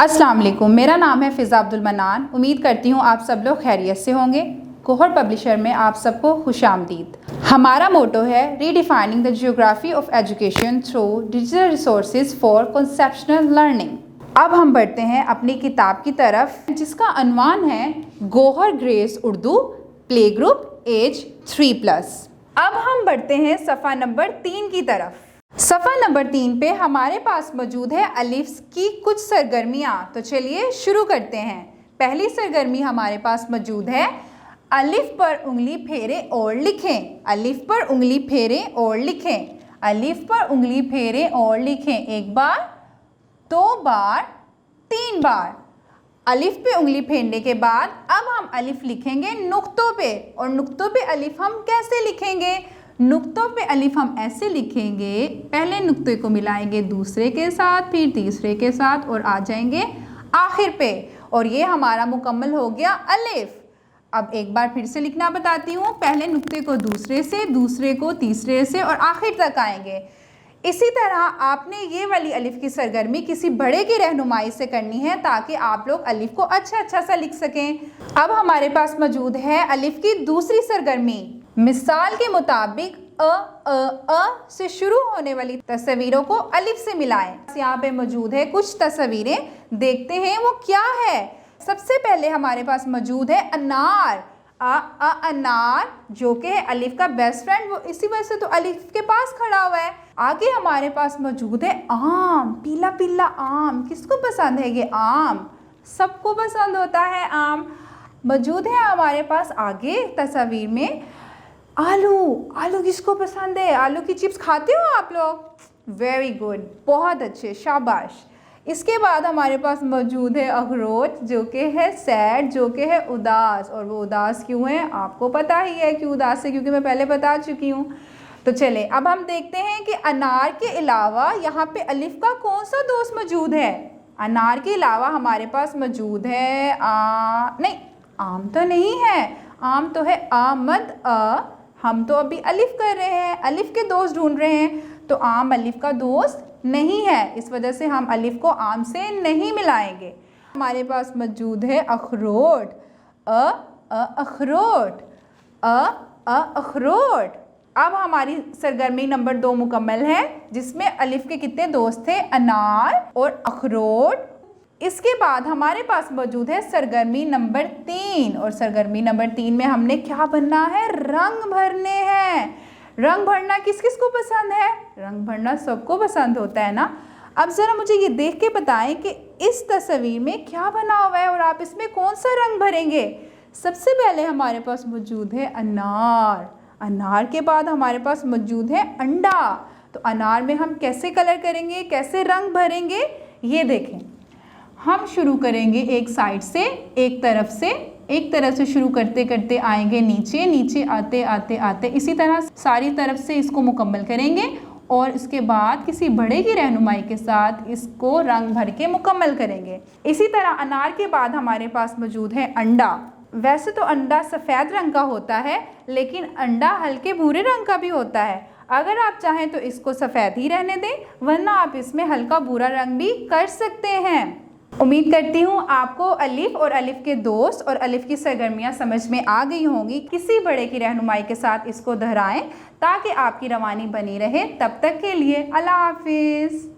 अस्सलाम वालेकुम, मेरा नाम है फ़िज़ा अब्दुल मन्नान। उम्मीद करती हूँ आप सब लोग खैरियत से होंगे। कोहर पब्लिशर में आप सबको खुशामदीद। हमारा मोटो है redefining the geography of education through digital resources for conceptional learning. अब हम बढ़ते हैं अपनी किताब की तरफ जिसका अनवान है Gohar Grace Urdu play group age 3+। अब हम बढ़ते हैं सफ़ा नंबर 3 की तरफ। सफ़ा नंबर 3 पे हमारे पास मौजूद है अलिफ की कुछ सरगर्मियाँ। तो चलिए शुरू करते हैं। पहली सरगर्मी हमारे पास मौजूद है अलिफ पर उंगली फेरें और लिखें। अलिफ पर उंगली फेरें और लिखें। अलिफ पर उंगली फेरें और लिखें। एक बार, 2 बार, 3 बार। अलिफ पे उंगली फेरने के बाद अब हम अलिफ लिखेंगे नुक्तों पे। और नुक्तों पे अलिफ हम कैसे लिखेंगे? नुक्तों पे अलिफ हम ऐसे लिखेंगे, पहले नुक्ते को मिलाएंगे दूसरे के साथ, फिर तीसरे के साथ और आ जाएंगे आखिर पे। और ये हमारा मुकम्मल हो गया अलिफ। अब एक बार फिर से लिखना बताती हूँ। पहले नुक्ते को दूसरे से, दूसरे को तीसरे से और आखिर तक आएंगे। इसी तरह आपने ये वाली अलिफ की सरगर्मी किसी बड़े की रहनुमाई से करनी है ताकि आप लोग अलिफ को अच्छा सा लिख सकें। अब हमारे पास मौजूद है अलिफ की दूसरी सरगर्मी। मिसाल के मुताबिक अ से शुरू होने वाली तस्वीरों को अलिफ से मिलाएं। यहाँ पे मौजूद है कुछ तस्वीरें, देखते हैं वो क्या है। सबसे पहले हमारे पास मौजूद है अनार। अनार जो कि है अलिफ का बेस्ट फ्रेंड, वो इसी वजह से तो अलिफ के पास खड़ा हुआ है। आगे हमारे पास मौजूद है आम। पीला पीला आम किसको पसंद है? ये आम सबको पसंद होता है आम। मौजूद है हमारे पास आगे तस्वीर में आलू। आलू किसको पसंद है? आलू की चिप्स खाते हो आप लोग? वेरी गुड, बहुत अच्छे, शाबाश। इसके बाद हमारे पास मौजूद है अखरोट जो कि है सैड, जो कि है उदास। और वो उदास क्यों है आपको पता ही है क्यों उदास है, क्योंकि मैं पहले बता चुकी हूँ। तो चले अब हम देखते हैं कि अनार के अलावा यहाँ पे अलिफ का कौन सा दोस्त मौजूद है। अनार के अलावा हमारे पास मौजूद है नहीं, आम तो नहीं है। आम तो है आमद हम तो अभी अलिफ कर रहे हैं, अलिफ के दोस्त ढूंढ रहे हैं। तो आम अलिफ का दोस्त नहीं है, इस वजह से हम अलिफ को आम से नहीं मिलाएंगे। हमारे पास मौजूद है अखरोट। अखरोट अखरोट। अब हमारी सरगर्मी नंबर 2 मुकम्मल है जिसमें अलिफ के कितने दोस्त थे? अनार और अखरोट। इसके बाद हमारे पास मौजूद है सरगर्मी नंबर 3। और सरगर्मी नंबर 3 में हमने क्या भरना है? रंग भरने हैं। रंग भरना किस किस को पसंद है? रंग भरना सबको पसंद होता है ना। अब ज़रा मुझे ये देख के बताएं कि इस तस्वीर में क्या बना हुआ है और आप इसमें कौन सा रंग भरेंगे। सबसे पहले हमारे पास मौजूद है अनार। अनार के बाद हमारे पास मौजूद है अंडा। तो अनार में हम कैसे कलर करेंगे, कैसे रंग भरेंगे, ये देखें। हम शुरू करेंगे एक साइड से, एक तरफ से शुरू करते करते आएंगे नीचे, नीचे आते आते आते इसी तरह सारी तरफ से इसको मुकम्मल करेंगे। और इसके बाद किसी बड़े की रहनुमाई के साथ इसको रंग भर के मुकम्मल करेंगे। इसी तरह अनार के बाद हमारे पास मौजूद है अंडा। वैसे तो अंडा सफ़ेद रंग का होता है, लेकिन अंडा हल्के भूरे रंग का भी होता है। अगर आप चाहें तो इसको सफ़ेद ही रहने दें, वरना आप इसमें हल्का भूरा रंग भी कर सकते हैं। उम्मीद करती हूँ आपको अलिफ और अलिफ के दोस्त और अलिफ की सरगर्मियाँ समझ में आ गई होंगी। किसी बड़े की रहनुमाई के साथ इसको दोहराएं ताकि आपकी रवानी बनी रहे। तब तक के लिए अल्लाह हाफिज़।